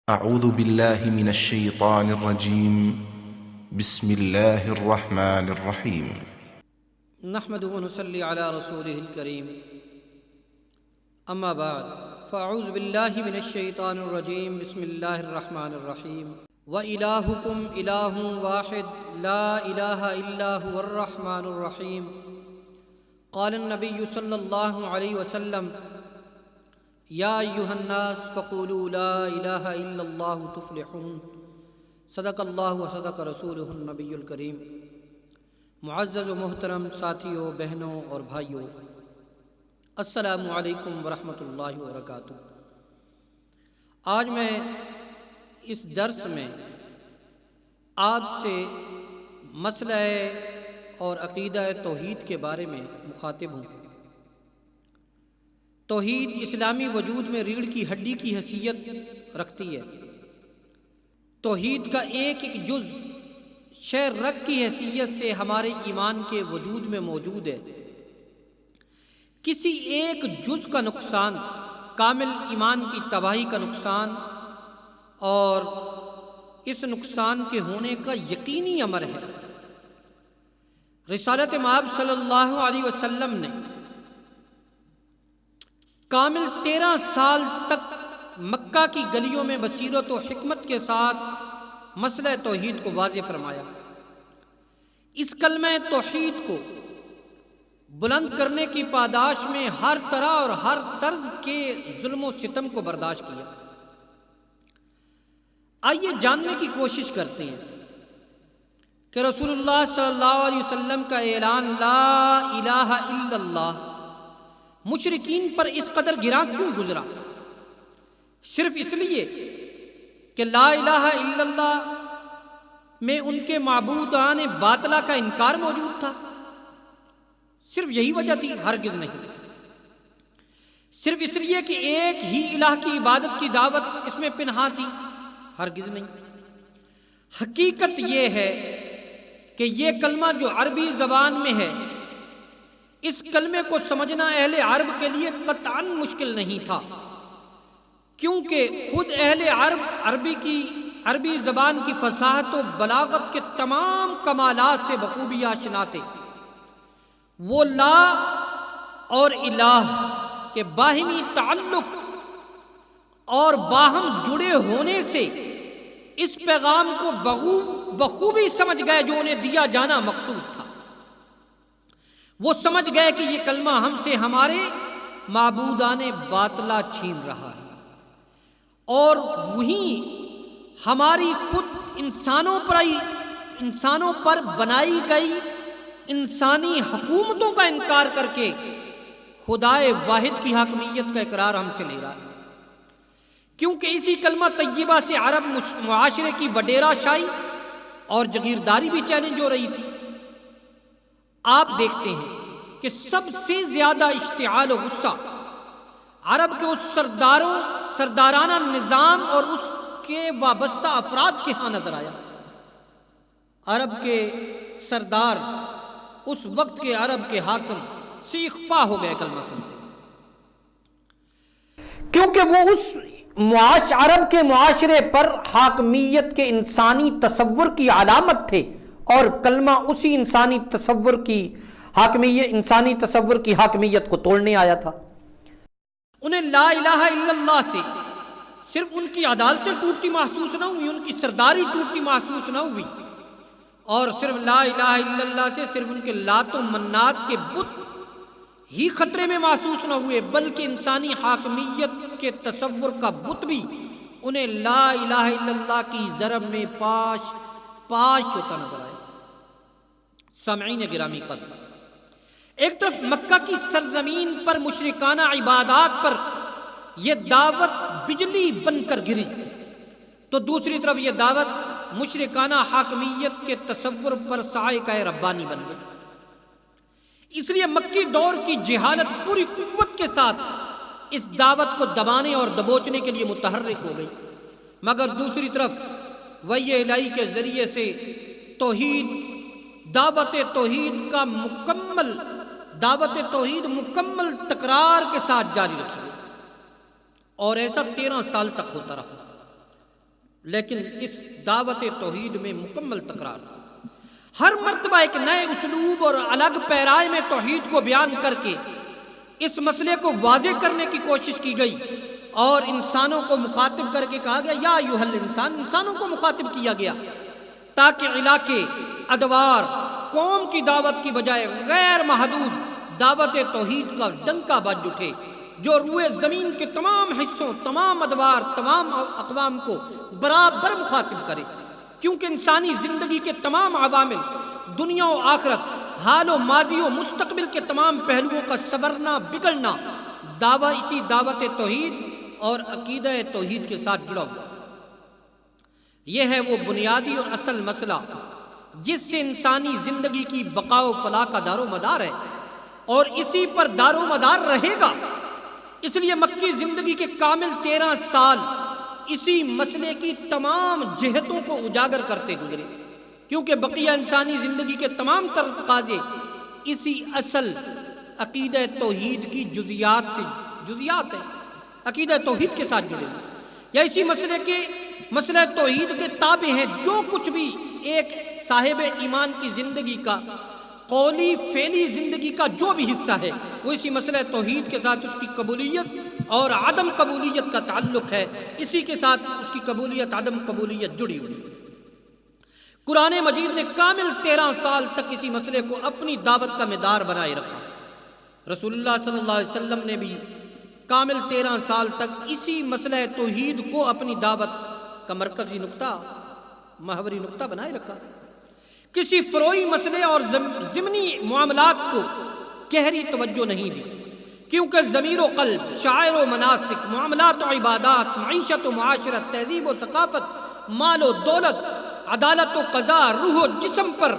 أعوذ بالله من الشيطان الرجيم. بسم الله الرحمن الرحيم. نحمد ونصلي على رسوله الكريم. أما بعد فأعوذ بالله من الشيطان الرجيم. بسم الله الرحمن الرحيم. وإلهكم إله واحد لا إله إلا هو الرحمن الرحيم. قال النبي صلى الله عليه وسلم: یا ایھا الناس فقولوا لا الہ الا اللہ تفلحون. صدق اللہ و صدق رسولہ النبی الکریم. معزز و محترم ساتھیوں، بہنوں اور بھائیوں، السلام علیکم ورحمۃ اللہ وبرکاتہ. آج میں اس درس میں آپ سے مسئلہ اور عقیدہ توحید کے بارے میں مخاطب ہوں. توحید اسلامی وجود میں ریڑھ کی ہڈی کی حیثیت رکھتی ہے. توحید کا ایک ایک جز شے رگ کی حیثیت سے ہمارے ایمان کے وجود میں موجود ہے. کسی ایک جز کا نقصان کامل ایمان کی تباہی کا نقصان اور اس نقصان کے ہونے کا یقینی امر ہے. رسالت مآب صلی اللہ علیہ وسلم نے کامل 13 سال تک مکہ کی گلیوں میں بصیرت و حکمت کے ساتھ مسئلہ توحید کو واضح فرمایا. اس کلمہ توحید کو بلند کرنے کی پاداش میں ہر طرح اور ہر طرز کے ظلم و ستم کو برداشت کیا. آئیے جاننے کی کوشش کرتے ہیں کہ رسول اللہ صلی اللہ علیہ وسلم کا اعلان لا الہ الا اللہ مشرکین پر اس قدر گراں کیوں گزرا؟ صرف اس لیے کہ لا الہ الا اللہ میں ان کے معبودان باطلہ کا انکار موجود تھا؟ صرف یہی وجہ تھی؟ ہرگز نہیں. صرف اس لیے کہ ایک ہی الہ کی عبادت کی دعوت اس میں پنہاں تھی؟ ہرگز نہیں. حقیقت یہ ہے کہ یہ کلمہ جو عربی زبان میں ہے، اس کلمے کو سمجھنا اہل عرب کے لیے قطعاً مشکل نہیں تھا، کیونکہ خود اہل عربی زبان کی فصاحت و بلاغت کے تمام کمالات سے بخوبی آشنا تھے. وہ لا اور الہ کے باہمی تعلق اور باہم جڑے ہونے سے اس پیغام کو بخوبی سمجھ گئے جو انہیں دیا جانا مقصود تھا. وہ سمجھ گئے کہ یہ کلمہ ہم سے ہمارے معبودان باطلہ چھین رہا ہے، اور وہی ہماری خود انسانوں پر بنائی گئی انسانی حکومتوں کا انکار کر کے خدائے واحد کی حاکمیت کا اقرار ہم سے لے رہا ہے. کیونکہ اسی کلمہ طیبہ سے عرب معاشرے کی وڈیرہ شاہی اور جگیرداری بھی چیلنج ہو رہی تھی. آپ دیکھتے ہیں کہ سب سے زیادہ اشتعال و غصہ عرب کے اس سردارانہ نظام اور اس کے وابستہ افراد کے ہاں نظر آیا. عرب کے سردار اس وقت کے عرب کے حاکم سیخ پا ہو گئے کلمہ سنتے، کیونکہ وہ اس عرب کے معاشرے پر حاکمیت کے انسانی تصور کی علامت تھے، اور کلمہ اسی انسانی تصور کی حاکمیت کو توڑنے آیا تھا. انہیں لا الہ الا اللہ سے صرف ان کی عدالتیں ٹوٹتی محسوس نہ ہوئی، ان کی سرداری ٹوٹتی محسوس نہ ہوئی، اور صرف لا الہ الا اللہ سے صرف ان کے لات و منات کے بت ہی خطرے میں محسوس نہ ہوئے، بلکہ انسانی حاکمیت کے تصور کا بت بھی انہیں لا الہ الا اللہ کی ضرب میں پاش ہوتا نظر آیا. سامعین گرامی قدر، ایک طرف مکہ کی سرزمین پر مشرکانہ عبادات پر یہ دعوت بجلی بن کر گری، تو دوسری طرف یہ دعوت مشرکانہ حاکمیت کے تصور پر صاعقہ ربانی بن گئی. اس لیے مکی دور کی جہالت پوری قوت کے ساتھ اس دعوت کو دبانے اور دبوچنے کے لیے متحرک ہو گئی. مگر دوسری طرف وحی الہی کے ذریعے سے دعوت توحید مکمل تکرار کے ساتھ جاری رکھی گئی، اور ایسا 13 سال تک ہوتا رہا. لیکن اس دعوت توحید میں مکمل تکرار تھا۔ ہر مرتبہ ایک نئے اسلوب اور الگ پیرائے میں توحید کو بیان کر کے اس مسئلے کو واضح کرنے کی کوشش کی گئی، اور انسانوں کو مخاطب کر کے کہا گیا یا ایھا الانسان، انسانوں کو مخاطب کیا گیا تاکہ علاقے، ادوار، قوم کی دعوت کی بجائے غیر محدود دعوت توحید کا ڈنکا بج اٹھے جو روئے زمین کے تمام حصوں، تمام ادوار، تمام اقوام کو برابر مخاطب کرے، کیونکہ انسانی زندگی کے تمام عوامل، دنیا و آخرت، حال و ماضی و مستقبل کے تمام پہلوؤں کا سنورنا، بگڑنا اسی دعوت توحید اور عقیدہ توحید کے ساتھ جڑا ہوا۔ یہ ہے وہ بنیادی اور اصل مسئلہ جس سے انسانی زندگی کی بقا و فلاح کا دار و مدار ہے، اور اسی پر دار و مدار رہے گا۔ اس لیے مکی زندگی کے کامل 13 سال اسی مسئلے کی تمام جہتوں کو اجاگر کرتے گزرے، کیونکہ بقیہ انسانی زندگی کے تمام تر تقاضے اسی اصل عقیدہ توحید کی جزیات ہیں، عقیدہ توحید کے ساتھ جڑے ہوئے، یا اسی مسئلہ توحید کے تابع ہیں۔ جو کچھ بھی ایک صاحب ایمان کی زندگی کا، قولی فعلی زندگی کا جو بھی حصہ ہے، وہ اسی مسئلہ توحید کے ساتھ اس کی قبولیت اور عدم قبولیت کا تعلق ہے، اسی کے ساتھ اس کی قبولیت عدم قبولیت جڑی ہوئی۔ قرآن مجید نے کامل 13 سال تک اسی مسئلے کو اپنی دعوت کا مدار بنائے رکھا۔ رسول اللہ صلی اللہ علیہ وسلم نے بھی کامل 13 سال تک اسی مسئلہ توحید کو اپنی دعوت کا مرکزی نقطہ، محوری نقطہ بنائے رکھا۔ کسی فروعی مسئلے اور ضمنی معاملات کو گہری توجہ نہیں دی، کیونکہ ضمیر و قلب، شعائر و مناسک، معاملات و عبادات، معیشت و معاشرت، تہذیب و ثقافت، مال و دولت، عدالت و قضاء، روح و جسم پر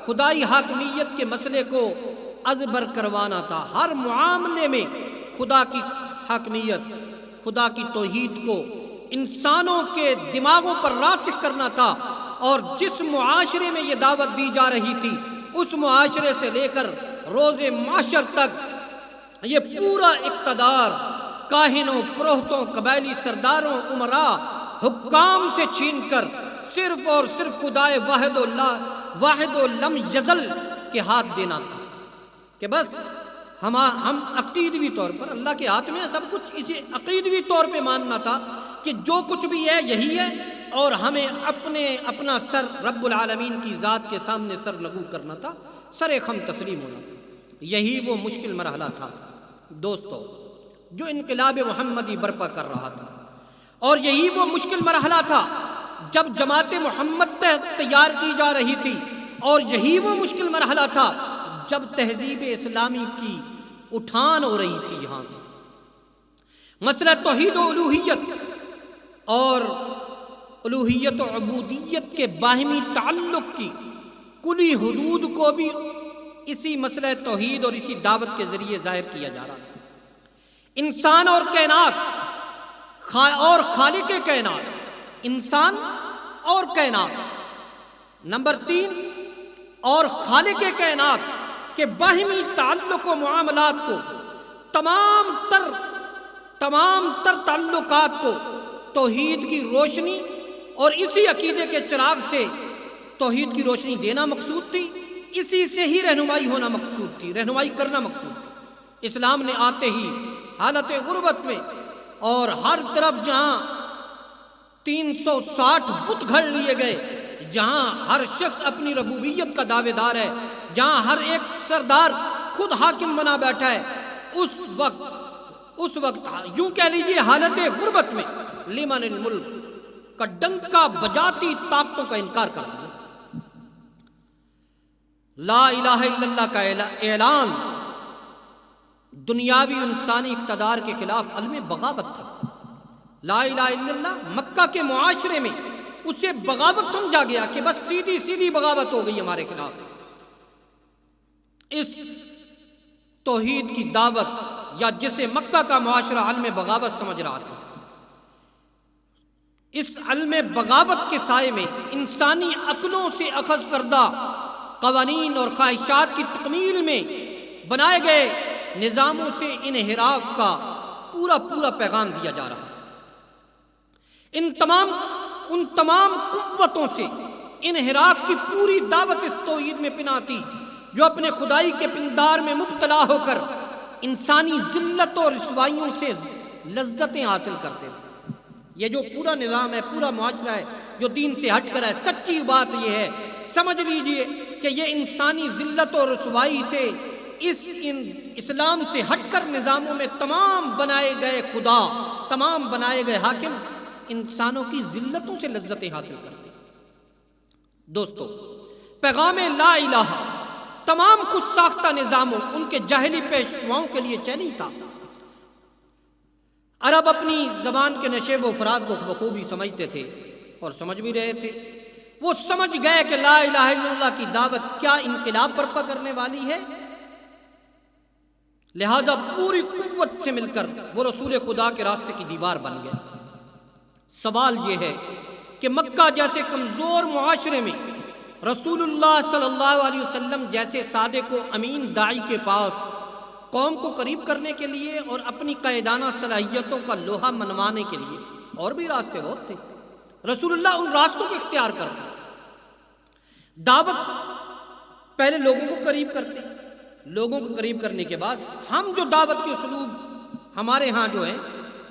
خدائی حاکمیت کے مسئلے کو ازبر کروانا تھا۔ ہر معاملے میں خدا کی حاکمیت، خدا کی توحید کو انسانوں کے دماغوں پر راسخ کرنا تھا، اور جس معاشرے میں یہ دعوت دی جا رہی تھی اس معاشرے سے لے کر روز معاشر تک یہ پورا اقتدار کاہنوں، پروہتوں، قبائلی سرداروں، امراء، حکام سے چھین کر صرف اور صرف خدائے واحد و لم یزل کے ہاتھ دینا تھا، کہ بس ہم عقیدوی طور پر اللہ کے ہاتھ میں سب کچھ، اسے عقیدوی طور پہ ماننا تھا کہ جو کچھ بھی ہے یہی ہے، اور ہمیں اپنا سر رب العالمین کی ذات کے سامنے سر لگو کرنا تھا، سر خم تسلیم ہونا تھا۔ یہی وہ مشکل مرحلہ تھا دوستو جو انقلاب محمدی برپا کر رہا تھا، اور یہی وہ مشکل مرحلہ تھا جب جماعت محمد تیار کی جا رہی تھی، اور یہی وہ مشکل مرحلہ تھا جب تہذیب اسلامی کی اٹھان ہو رہی تھی۔ یہاں سے مسئلہ توحید و الوہیت و عبودیت کے باہمی تعلق کی کلی حدود کو بھی اسی مسئلہ توحید اور اسی دعوت کے ذریعے ظاہر کیا جا رہا تھا۔ انسان اور کائنات اور خالق کائنات، انسان اور کائنات، نمبر 3 اور خالق کائنات کے باہمی تعلق و معاملات کو، تمام تر تعلقات کو توحید کی روشنی اور اسی عقیدے کے چراغ سے توحید کی روشنی دینا مقصود تھی، اسی سے ہی رہنمائی ہونا مقصود تھی، رہنمائی کرنا مقصود تھی۔ اسلام نے آتے ہی حالت غربت میں اور ہر طرف جہاں 360 بت گھڑ لیے گئے، جہاں ہر شخص اپنی ربوبیت کا دعوے دار ہے، جہاں ہر ایک سردار خود حاکم بنا بیٹھا ہے، اس وقت یوں کہہ لیجیے حالت غربت میں لمن الملک کا ڈنکا بجاتی طاقتوں کا انکار کر دیا۔ لا الہ الا اللہ کا اعلان دنیاوی انسانی اقتدار کے خلاف علم بغاوت تھا۔ لا الہ الا اللہ مکہ کے معاشرے میں اسے بغاوت سمجھا گیا کہ بس سیدھی بغاوت ہو گئی ہمارے خلاف۔ اس توحید کی دعوت یا جسے مکہ کا معاشرہ علم بغاوت سمجھ رہا تھا، اس علم بغاوت کے سائے میں انسانی عقلوں سے اخذ کردہ قوانین اور خواہشات کی تکمیل میں بنائے گئے نظاموں سے انحراف کا پورا پیغام دیا جا رہا تھا۔ ان تمام قوتوں سے انحراف کی پوری دعوت اس توحید میں پنہاں تھی جو اپنے خدائی کے پندار میں مبتلا ہو کر انسانی ذلت اور رسوائیوں سے لذتیں حاصل کرتے تھے۔ یہ جو پورا نظام ہے، پورا معاشرہ ہے جو دین سے ہٹ کر ہے، سچی بات یہ ہے، سمجھ لیجئے کہ یہ انسانی ذلت اور رسوائی سے اسلام سے ہٹ کر نظاموں میں تمام بنائے گئے خدا، تمام بنائے گئے حاکم انسانوں کی ذلتوں سے لذتیں حاصل کرتے۔ دوستو، پیغام لا الہ تمام خود ساختہ نظاموں، ان کے جاہلی پیشواؤں کے لیے چیلنج تھا۔ عرب اپنی زبان کے نشیب و افراد کو بخوبی سمجھتے تھے اور سمجھ بھی رہے تھے۔ وہ سمجھ گئے کہ لا الہ الا اللہ کی دعوت کیا انقلاب برپا کرنے والی ہے، لہذا پوری قوت سے مل کر وہ رسول خدا کے راستے کی دیوار بن گئے۔ سوال یہ ہے کہ مکہ جیسے کمزور معاشرے میں رسول اللہ صلی اللہ علیہ وسلم جیسے صادق و امین داعی کے پاس قوم کو قریب کرنے کے لیے اور اپنی قائدانہ صلاحیتوں کا لوہا منوانے کے لیے اور بھی راستے بہت تھے، رسول اللہ ان راستوں کو اختیار کرتے۔ دعوت پہلے لوگوں کو قریب کرتے، لوگوں کو قریب کرنے کے بعد ہم جو دعوت کے اسلوب ہمارے ہاں جو ہیں،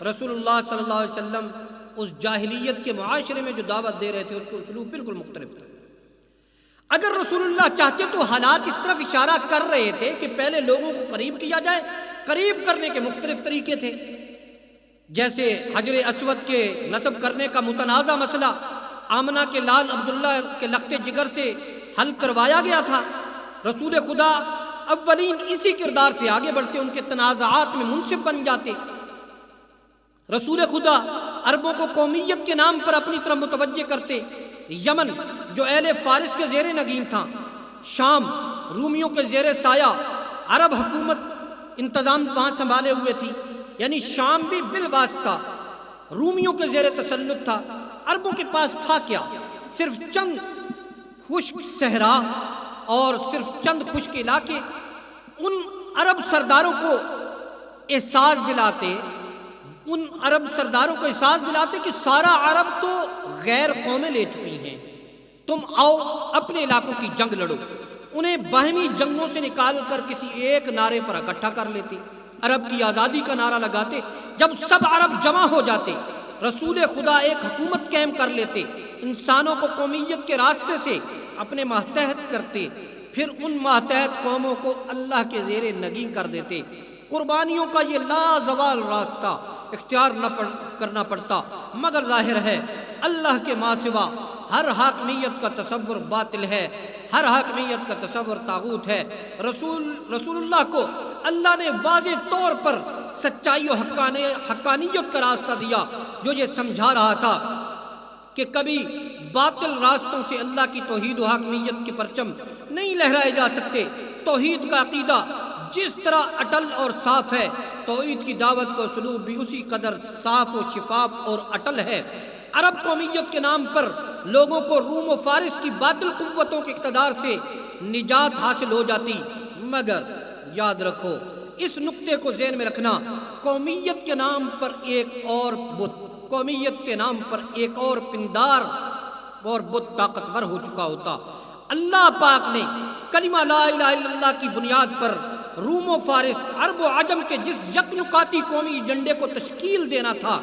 رسول اللہ صلی اللہ علیہ وسلم اس جاہلیت کے معاشرے میں جو دعوت دے رہے تھے اس کے اسلوب بالکل مختلف تھے۔ اگر رسول اللہ چاہتے تو حالات اس طرف اشارہ کر رہے تھے کہ پہلے لوگوں کو قریب کیا جائے۔ قریب کرنے کے مختلف طریقے تھے، جیسے حجر اسود کے نصب کرنے کا متنازع مسئلہ آمنہ کے لال عبداللہ کے لخت جگر سے حل کروایا گیا تھا۔ رسول خدا اولین اسی کردار سے آگے بڑھتے، ان کے تنازعات میں منصف بن جاتے۔ رسول خدا عربوں کو قومیت کے نام پر اپنی طرف متوجہ کرتے۔ یمن جو اہل فارس کے زیر نگین تھا، شام رومیوں کے زیر سایہ، عرب حکومت انتظام وہاں سنبھالے ہوئے تھی، یعنی شام بھی بالواسطہ رومیوں کے زیر تسلط تھا۔ عربوں کے پاس تھا کیا؟ صرف چند خشک صحرا اور صرف چند خشک علاقے۔ ان عرب سرداروں کو احساس دلاتے کہ سارا عرب تو غیر قومیں لے چکی ہیں، تم آؤ اپنے علاقوں کی جنگ لڑو۔ انہیں باہمی جنگوں سے نکال کر کسی ایک نعرے پر اکٹھا کر لیتے، عرب کی آزادی کا نعرہ لگاتے۔ جب سب عرب جمع ہو جاتے، رسول خدا ایک حکومت قائم کر لیتے، انسانوں کو قومیت کے راستے سے اپنے ماتحت کرتے، پھر ان ماتحت قوموں کو اللہ کے زیر نگین کر دیتے۔ قربانیوں کا یہ لازوال راستہ اختیار نہ کرنا پڑتا، مگر ظاہر ہے اللہ کے ماں سوا ہر حاکمیت کا تصور باطل ہے، ہر حاکمیت کا تصور طاغوت ہے۔ رسول اللہ کو اللہ نے واضح طور پر سچائی و حقانیت کا راستہ دیا، جو یہ سمجھا رہا تھا کہ کبھی باطل راستوں سے اللہ کی توحید و حاکمیت کے پرچم نہیں لہرائے جا سکتے۔ توحید کا عقیدہ جس طرح اٹل اور صاف ہے، توحید کی دعوت کا اسلوب بھی اسی قدر صاف و شفاف اور اٹل ہے۔ عرب قومیت کے نام پر لوگوں کو روم و فارس کی باطل قوتوں کے اقتدار سے نجات حاصل ہو جاتی، مگر یاد رکھو، اس نقطے کو ذہن میں رکھنا، قومیت کے نام پر ایک اور بت، قومیت کے نام پر ایک اور پندار اور بت طاقتور ہو چکا ہوتا۔ اللہ پاک نے کلمہ لا الہ الا اللہ کی بنیاد پر روم و فارس، عرب و عجم کے جس یکنکاتی قومی ایجنڈے کو تشکیل دینا تھا،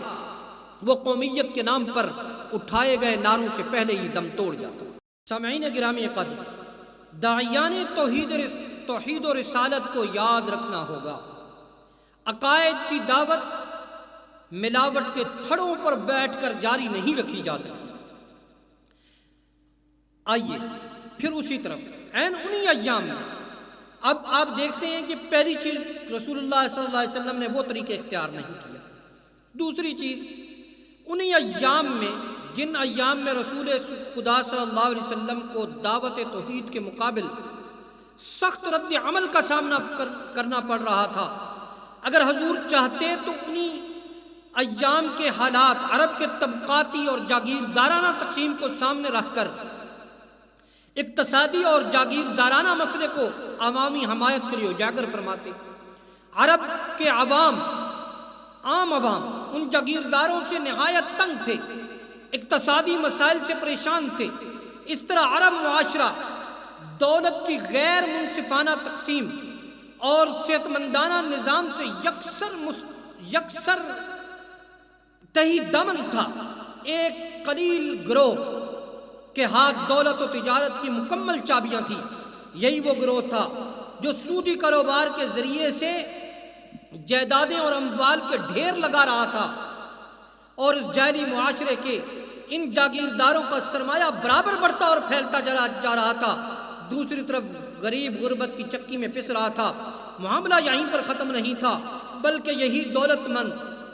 وہ قومیت کے نام پر اٹھائے گئے نعروں سے پہلے ہی دم توڑ جاتا۔ سامعین گرامی قدر، داعیان توحید و رسالت کو یاد رکھنا ہوگا، عقائد کی دعوت ملاوٹ کے تھڑوں پر بیٹھ کر جاری نہیں رکھی جا سکتی۔ آئیے پھر اسی طرف عین انہی ایام میں اب آپ دیکھتے ہیں کہ پہلی چیز رسول اللہ صلی اللہ علیہ وسلم نے وہ طریقہ اختیار نہیں کیا۔ دوسری چیز، انہی ایام میں جن ایام میں رسول خدا صلی اللہ علیہ وسلم کو دعوت توحید کے مقابل سخت رد عمل کا سامنا کرنا پڑ رہا تھا، اگر حضور چاہتے تو انہی ایام کے حالات، عرب کے طبقاتی اور جاگیردارانہ تقسیم کو سامنے رکھ کر اقتصادی اور جاگیردارانہ مسئلے کو عوامی حمایت کے لیے اجاگر فرماتے۔ عرب کے عام عوام ان جاگیرداروں سے نہایت تنگ تھے اقتصادی مسائل سے پریشان تھے۔ اس طرح عرب معاشرہ دولت کی غیر منصفانہ تقسیم اور صحت مندانہ نظام سے یکسر تہی دامن تھا۔ ایک قلیل گروہ کے ہاتھ دولت و تجارت کی مکمل چابیاں تھیں۔ یہی وہ گروہ تھا جو سودی کاروبار کے ذریعے سے جائیدادیں اور اموال کے ڈھیر لگا رہا تھا، اور اس جاہلی معاشرے کے ان جاگیرداروں کا سرمایہ برابر بڑھتا اور پھیلتا جا رہا تھا۔ دوسری طرف غریب غربت کی چکی میں پس رہا تھا۔ معاملہ یہیں پر ختم نہیں تھا، بلکہ یہی دولت مند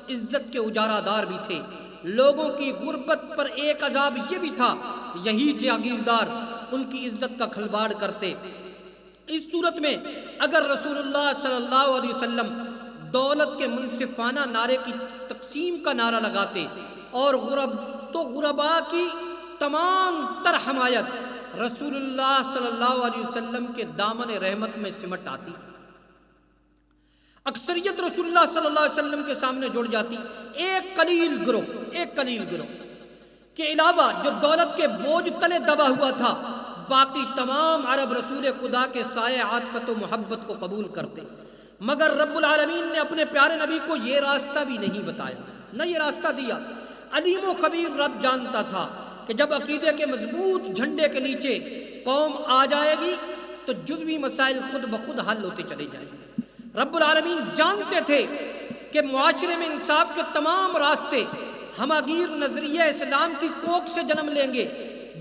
عزت کے اجارہ دار بھی تھے۔ لوگوں کی غربت پر ایک عذاب یہ بھی تھا، یہی جاگیردار ان کی عزت کا کھلواڑ کرتے۔ اس صورت میں اگر رسول اللہ صلی اللہ علیہ وسلم دولت کے منصفانہ نعرے کی تقسیم کا نعرہ لگاتے اور غرباء کی تمام تر حمایت رسول اللہ صلی اللہ علیہ وسلم کے دامن رحمت میں سمٹ آتی، اکثریت رسول اللہ صلی اللہ علیہ وسلم کے سامنے جڑ جاتی۔ ایک قلیل گروہ کے علاوہ جو دولت کے بوجھ تلے دبا ہوا تھا، باقی تمام عرب رسول خدا کے سائے عاطفت و محبت کو قبول کرتے، مگر رب العالمین نے اپنے پیارے نبی کو یہ راستہ بھی نہیں بتایا، نہ یہ راستہ دیا۔ علیم و خبیر رب جانتا تھا کہ جب عقیدے کے مضبوط جھنڈے کے نیچے قوم آ جائے گی تو جزوی مسائل خود بخود حل ہوتے چلے جائیں گے۔ رب العالمین جانتے تھے کہ معاشرے میں انصاف کے تمام راستے ہماگیر نظریہ اسلام کی کوکھ سے جنم لیں گے۔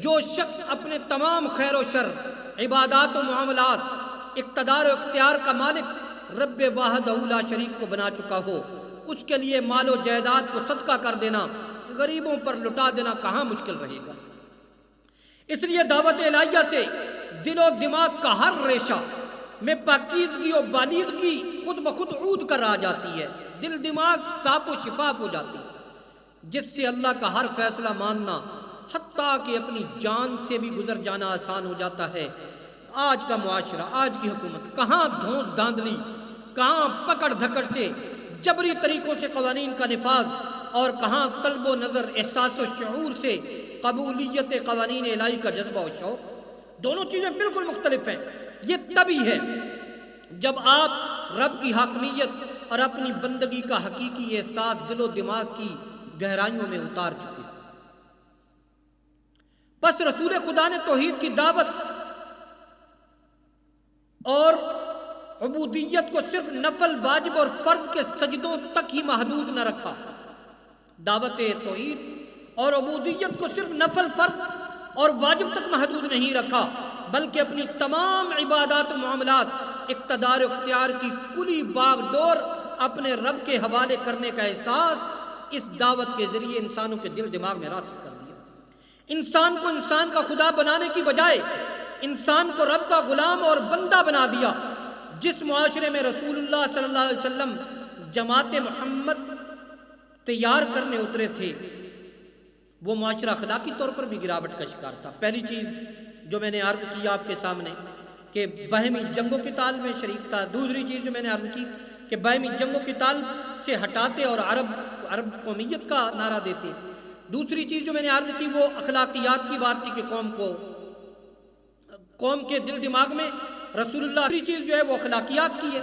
جو شخص اپنے تمام خیر و شر، عبادات و معاملات، اقتدار و اختیار کا مالک رب واحد لا شریک کو بنا چکا ہو، اس کے لیے مال و جائیداد کو صدقہ کر دینا، غریبوں پر لٹا دینا کہاں مشکل رہے گا۔ اس لیے دعوت الہیہ سے دل و دماغ کا ہر ریشہ میں پاکیزگی و بالیدگی خود بخود عود کر آ جاتی ہے، دل دماغ صاف و شفاف ہو جاتی ہے، جس سے اللہ کا ہر فیصلہ ماننا حتیٰ کہ اپنی جان سے بھی گزر جانا آسان ہو جاتا ہے۔ آج کا معاشرہ، آج کی حکومت کہاں دھونس دھاندلی، کہاں پکڑ دھکڑ سے جبری طریقوں سے قوانین کا نفاذ، اور کہاں قلب و نظر، احساس و شعور سے قبولیت قوانین الہی کا جذبہ و شوق۔ دونوں چیزیں بالکل مختلف ہیں۔ یہ تبھی ہے جب آپ رب کی حاکمیت اور اپنی بندگی کا حقیقی احساس دل و دماغ کی گہرائیوں میں اتار چکے۔ بس رسول خدا نے توحید کی دعوت اور عبودیت کو صرف نفل، واجب اور فرض کے سجدوں تک ہی محدود نہ رکھا۔ دعوت توحید اور عبودیت کو صرف نفل، فرض اور واجب تک محدود نہیں رکھا، بلکہ اپنی تمام عبادات و معاملات، اقتدار و اختیار کی کلی باغ ڈور اپنے رب کے حوالے کرنے کا احساس اس دعوت کے ذریعے انسانوں کے دل دماغ میں راسخ کر دیا۔ انسان کو انسان کا خدا بنانے کی بجائے انسان کو رب کا غلام اور بندہ بنا دیا۔ جس معاشرے میں رسول اللہ صلی اللہ علیہ وسلم جماعت محمد تیار کرنے اترے تھے، وہ معاشرہ اخلاقی طور پر بھی گراوٹ کا شکار تھا۔ پہلی چیز جو میں نے عرض کی آپ کے سامنے کہ باہمی جنگ و قتال میں شریک تھا۔ دوسری چیز جو میں نے عرض کی کہ باہمی جنگ و قتال سے ہٹاتے اور عرب قومیت کا نعرہ دیتے۔ دوسری چیز جو میں نے عرض کی وہ اخلاقیات کی بات تھی کہ قوم کے دل دماغ میں رسول اللہ۔ دوسری چیز جو ہے وہ اخلاقیات کی ہے۔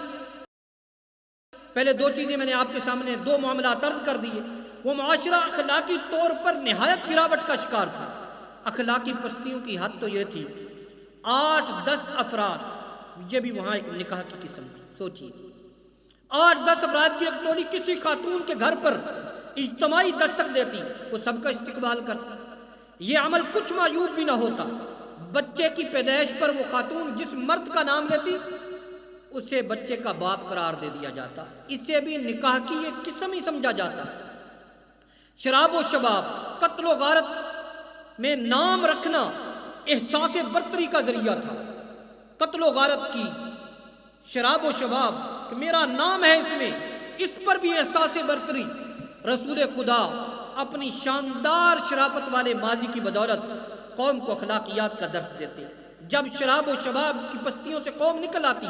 پہلے دو چیزیں میں نے آپ کے سامنے دو معاملات عرض کر دیے۔ وہ معاشرہ اخلاقی طور پر نہایت گراوٹ کا شکار تھا۔ اخلاقی پستیوں کی حد تو یہ تھی 8-10 افراد، یہ بھی وہاں ایک نکاح کی قسم تھی۔ سوچئے 8-10 افراد کی ایک ٹولی کسی خاتون کے گھر پر اجتماعی دستک دیتی، وہ سب کا استقبال کرتی۔ یہ عمل کچھ معیوب بھی نہ ہوتا۔ بچے کی پیدائش پر وہ خاتون جس مرد کا نام لیتی اسے بچے کا باپ قرار دے دیا جاتا۔ اسے بھی نکاح کی ایک قسم ہی سمجھا جاتا۔ شراب و شباب، قتل و غارت میں نام رکھنا احساس برتری کا ذریعہ تھا۔ قتل و غارت کی، شراب و شباب کہ میرا نام ہے اس میں، اس پر بھی احساس برتری۔ رسول خدا اپنی شاندار شرافت والے ماضی کی بدولت قوم کو اخلاقیات کا درس دیتے۔ جب شراب و شباب کی پستیوں سے قوم نکل آتی،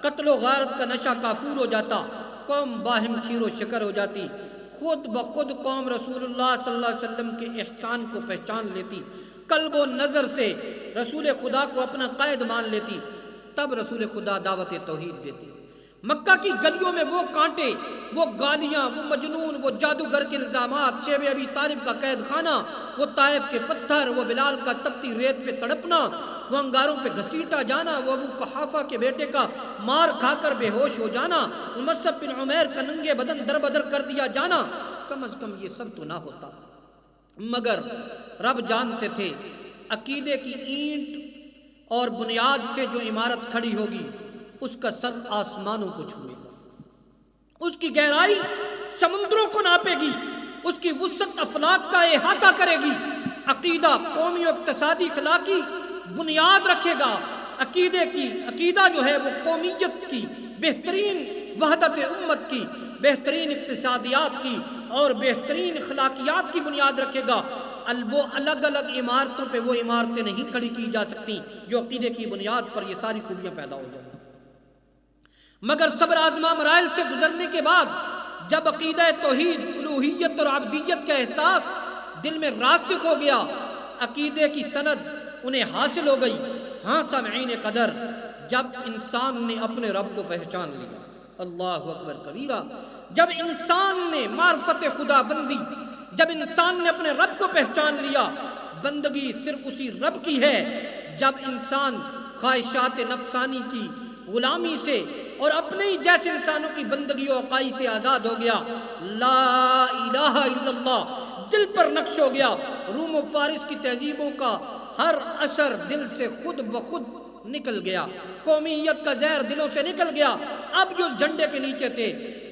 قتل و غارت کا نشہ کافور ہو جاتا، قوم باہم شیر و شکر ہو جاتی، خود بخود قوم رسول اللہ صلی اللہ علیہ وسلم کے احسان کو پہچان لیتی، قلب و نظر سے رسول خدا کو اپنا قائد مان لیتی، تب رسول خدا دعوت توحید دیتی۔ مکہ کی گلیوں میں وہ کانٹے، وہ گالیاں، وہ مجنون، وہ جادوگر کے الزامات، شیب ابی طالب کا قید خانہ، وہ طائف کے پتھر، وہ بلال کا تپتی ریت پہ تڑپنا، وہ انگاروں پہ گھسیٹا جانا، وہ ابو قحافہ کے بیٹے کا مار کھا کر بے ہوش ہو جانا، مصعب بن عمیر کا ننگے بدن در بدر کر دیا جانا، کم از کم یہ سب تو نہ ہوتا۔ مگر رب جانتے تھے عقیدے کی اینٹ اور بنیاد سے جو عمارت کھڑی ہوگی اس کا سر آسمانوں کو چھوئے گا، اس کی گہرائی سمندروں کو ناپے گی، اس کی وسعت افلاک کا احاطہ کرے گی۔ عقیدہ قومی و اقتصادی اخلاقی بنیاد رکھے گا۔ عقیدہ جو ہے وہ قومیت کی، بہترین وحدت امت کی، بہترین اقتصادیات کی اور بہترین اخلاقیات کی بنیاد رکھے گا۔ وہ الگ الگ عمارتوں پہ وہ عمارتیں نہیں کھڑی کی جا سکتی جو عقیدے کی بنیاد پر یہ ساری خوبیاں پیدا ہو جائیں۔ مگر صبر آزما مراحل سے گزرنے کے بعد جب عقیدہ توحید، الوہیت اور عبدیت کا احساس دل میں راسخ ہو گیا، عقیدے کی سند انہیں حاصل ہو گئی۔ ہاں سامعین قدر، جب انسان نے اپنے رب کو پہچان لیا، اللہ اکبر کبیرہ، جب انسان نے معرفت خدا بندی، جب انسان نے اپنے رب کو پہچان لیا، بندگی صرف اسی رب کی ہے۔ جب انسان خواہشات نفسانی کی غلامی سے اور اپنے ہی جیسے انسانوں کی بندگی و عقائی سے آزاد ہو گیا، لا الہ الا اللہ دل پر نقش ہو گیا، روم و فارس کی تہذیبوں کا ہر اثر دل سے خود بخود نکل گیا، قومیت کا زہر دلوں سے نکل گیا۔ اب جو جھنڈے کے نیچے تھے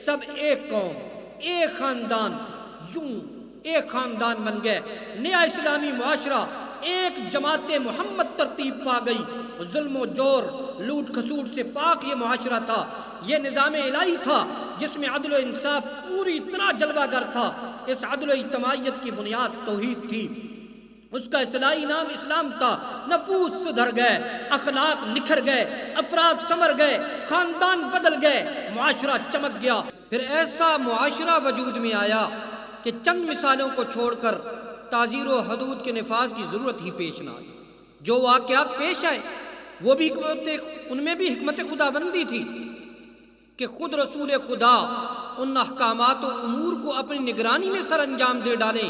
سب ایک قوم، ایک خاندان، یوں ایک خاندان بن گئے، نیا اسلامی معاشرہ، ایک جماعت محمد ترتیب پا گئی۔ ظلم و جور، لوٹ کھسوٹ سے پاک یہ معاشرہ تھا، یہ نظام الہی تھا جس میں عدل و انصاف پوری طرح جلوہ گر تھا۔ اس عدل و اجتماعیت کی بنیاد توحید تھی، اس کا اصطلاحی نام اسلام تھا۔ نفوس سدھر گئے، اخلاق نکھر گئے، افراد سمر گئے، خاندان بدل گئے، معاشرہ چمک گیا۔ پھر ایسا معاشرہ وجود میں آیا کہ چند مثالوں کو چھوڑ کر تعزیر و حدود کے نفاذ کی ضرورت ہی پیش نہ آئی۔ جو واقعات پیش آئے وہ بھی ان میں بھی حکمت خدا بندی تھی کہ خود رسول خدا ان احکامات و امور کو اپنی نگرانی میں سر انجام دے ڈالیں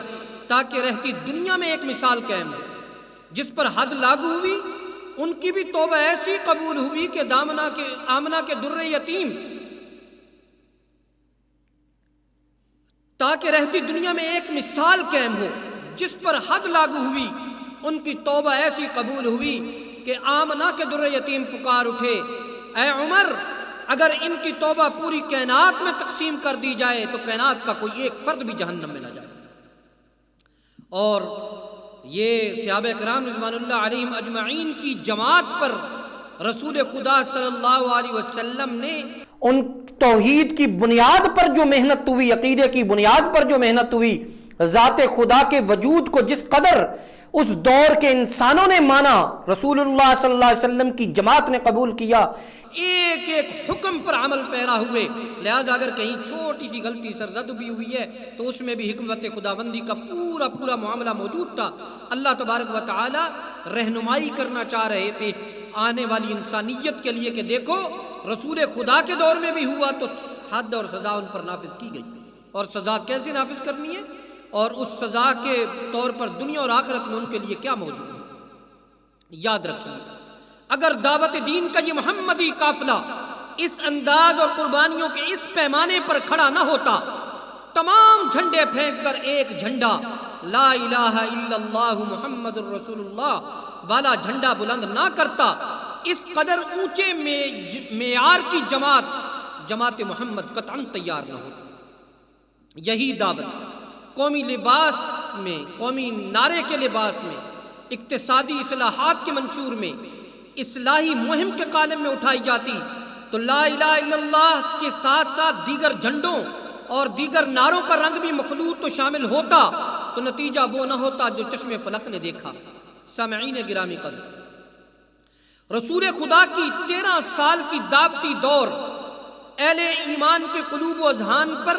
تاکہ رہتی دنیا میں ایک مثال قائم ہو۔ جس پر حد لاگو ہوئی ان کی بھی توبہ ایسی قبول ہوئی کہ آمنہ کے در یتیم، تاکہ رہتی دنیا میں ایک مثال قائم ہو۔ جس پر حد لاگو ہوئی ان کی توبہ ایسی قبول ہوئی کہ آمنہ کے در یتیم پکار اٹھے، اے عمر اگر ان کی توبہ پوری کائنات میں تقسیم کر دی جائے تو کائنات کا کوئی ایک فرد بھی جہنم میں نہ جائے۔ اور یہ صحابہ کرام رضوان اللہ علیہم اجمعین کی جماعت پر رسول خدا صلی اللہ علیہ وسلم نے ان توحید کی بنیاد پر جو محنت ہوئی، عقیدے کی بنیاد پر جو محنت ہوئی، ذات خدا کے وجود کو جس قدر اس دور کے انسانوں نے مانا، رسول اللہ صلی اللہ علیہ وسلم کی جماعت نے قبول کیا، ایک ایک حکم پر عمل پیرا ہوئے۔ لہذا اگر کہیں چھوٹی سی غلطی سرزد بھی ہوئی ہے تو اس میں بھی حکمت خداوندی کا پورا معاملہ موجود تھا۔ اللہ تبارک و تعالی رہنمائی کرنا چاہ رہے تھے آنے والی انسانیت کے لیے کہ دیکھو رسول خدا کے دور میں بھی ہوا تو حد اور سزا ان پر نافذ کی گئی، اور سزا کیسے نافذ کرنی ہے اور اس سزا کے طور پر دنیا اور آخرت میں ان کے لیے کیا موجود ہے۔ یاد رکھیے اگر دعوت دین کا یہ محمدی قافلہ اس انداز اور قربانیوں کے اس پیمانے پر کھڑا نہ ہوتا، تمام جھنڈے پھینک کر ایک جھنڈا لا الہ الا اللہ محمد الرسول اللہ والا جھنڈا بلند نہ کرتا، اس قدر اونچے معیار کی جماعت محمد قطعاً تیار نہ ہوتی۔ یہی دعوت قومی لباس میں، قومی نعرے کے لباس میں، اقتصادی اصلاحات کے منشور میں، اصلاحی مہم کے قالب میں اٹھائی جاتی تو لا الہ الا اللہ کے ساتھ ساتھ دیگر جھنڈوں اور دیگر نعروں کا رنگ بھی مخلوط تو شامل ہوتا تو نتیجہ وہ نہ ہوتا جو چشم فلک نے دیکھا۔ سامعین گرامی قدر، رسول خدا کی 13 سال کی دعوتی دور اہل ایمان کے قلوب و اذہان پر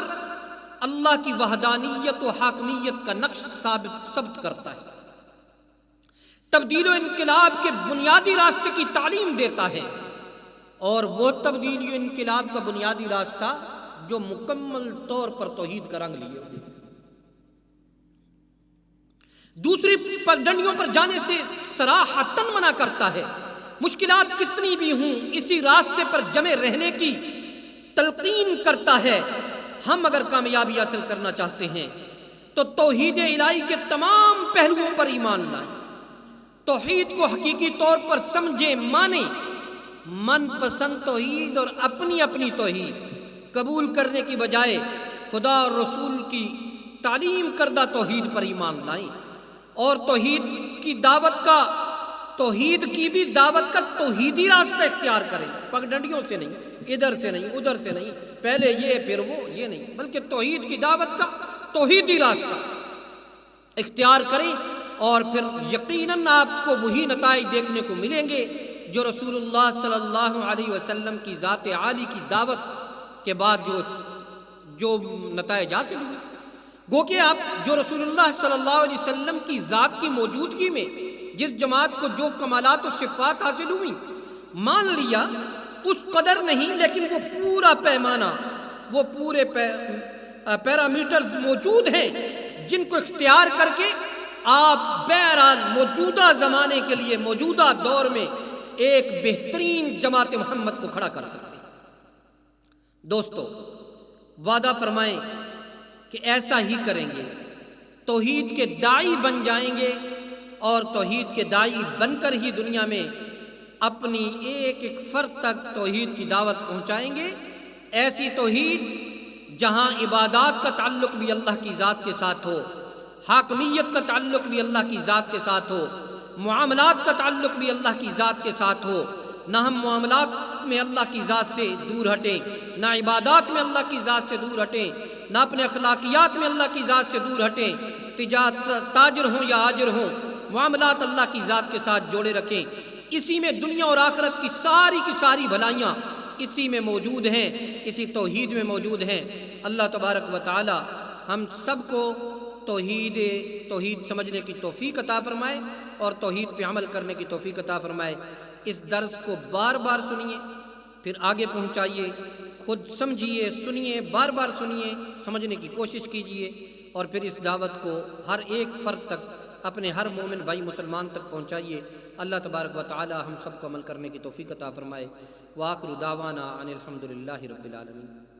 اللہ کی وحدانیت و حاکمیت کا نقش ثابت کرتا ہے، تبدیل و انقلاب کے بنیادی راستے کی تعلیم دیتا ہے، اور وہ تبدیلی و انقلاب کا بنیادی راستہ جو مکمل طور پر توحید کا رنگ لیے ہوئے، دوسری پگڈنڈیوں پر جانے سے صراحتاً منع کرتا ہے، مشکلات کتنی بھی ہوں اسی راستے پر جمے رہنے کی تلقین کرتا ہے۔ ہم اگر کامیابی حاصل کرنا چاہتے ہیں تو توحید الہی کے تمام پہلوؤں پر ایمان لائیں، توحید کو حقیقی طور پر سمجھیں، مانیں، من پسند توحید اور اپنی اپنی توحید قبول کرنے کی بجائے خدا اور رسول کی تعلیم کردہ توحید پر ایمان لائیں، اور توحید کی بھی دعوت کا توحیدی راستہ اختیار کریں، پگڈنڈیوں سے نہیں، ادھر سے نہیں، ادھر سے نہیں، پہلے یہ پھر وہ، یہ نہیں، بلکہ توحید کی دعوت کا توحیدی راستہ اختیار کریں، اور پھر یقیناً آپ کو وہی نتائج دیکھنے کو ملیں گے جو رسول اللہ صلی اللہ علیہ وسلم کی ذات عالی کی دعوت کے بعد جو نتائج حاصل ہوئے۔ گو کہ آپ جو رسول اللہ صلی اللہ علیہ وسلم کی ذات کی موجودگی میں جس جماعت کو جو کمالات و صفات حاصل ہوئی مان لیا، اس قدر نہیں، لیکن وہ پورا پیمانہ، وہ پورے پیرامیٹرز موجود ہیں جن کو اختیار کر کے آپ بہرحال موجودہ زمانے کے لیے موجودہ دور میں ایک بہترین جماعت محمد کو کھڑا کر سکتے ہیں۔ دوستو، وعدہ فرمائیں کہ ایسا ہی کریں گے، توحید کے داعی بن جائیں گے، اور توحید کے داعی بن کر ہی دنیا میں اپنی ایک ایک فرد تک توحید کی دعوت پہنچائیں گے، ایسی توحید جہاں عبادات کا تعلق بھی اللہ کی ذات کے ساتھ ہو، حاکمیت کا تعلق بھی اللہ کی ذات کے ساتھ ہو، معاملات کا تعلق بھی اللہ کی ذات کے ساتھ ہو، نہ ہم معاملات میں اللہ کی ذات سے دور ہٹیں، نہ عبادات میں اللہ کی ذات سے دور ہٹیں، نہ اپنے اخلاقیات میں اللہ کی ذات سے دور ہٹیں، تاجر ہوں یا آجر ہوں، معاملات اللہ کی ذات کے ساتھ جوڑے رکھیں۔ اسی میں دنیا اور آخرت کی ساری بھلائیاں اسی میں موجود ہیں، اسی توحید میں موجود ہیں۔ اللہ تبارک و تعالی ہم سب کو توحید سمجھنے کی توفیق عطا فرمائے اور توحید پہ عمل کرنے کی توفیق عطا فرمائے۔ اس درس کو بار بار سنیے، پھر آگے پہنچائیے، خود سمجھیے، سنیے، بار بار سنیے، سمجھنے کی کوشش کیجیے، اور پھر اس دعوت کو ہر ایک فرد تک، اپنے ہر مومن بھائی مسلمان تک پہنچائیے۔ اللہ تبارک و تعالی ہم سب کو عمل کرنے کی توفیق عطا فرمائے۔ وآخر دعوانا ان الحمد للہ رب العالمین۔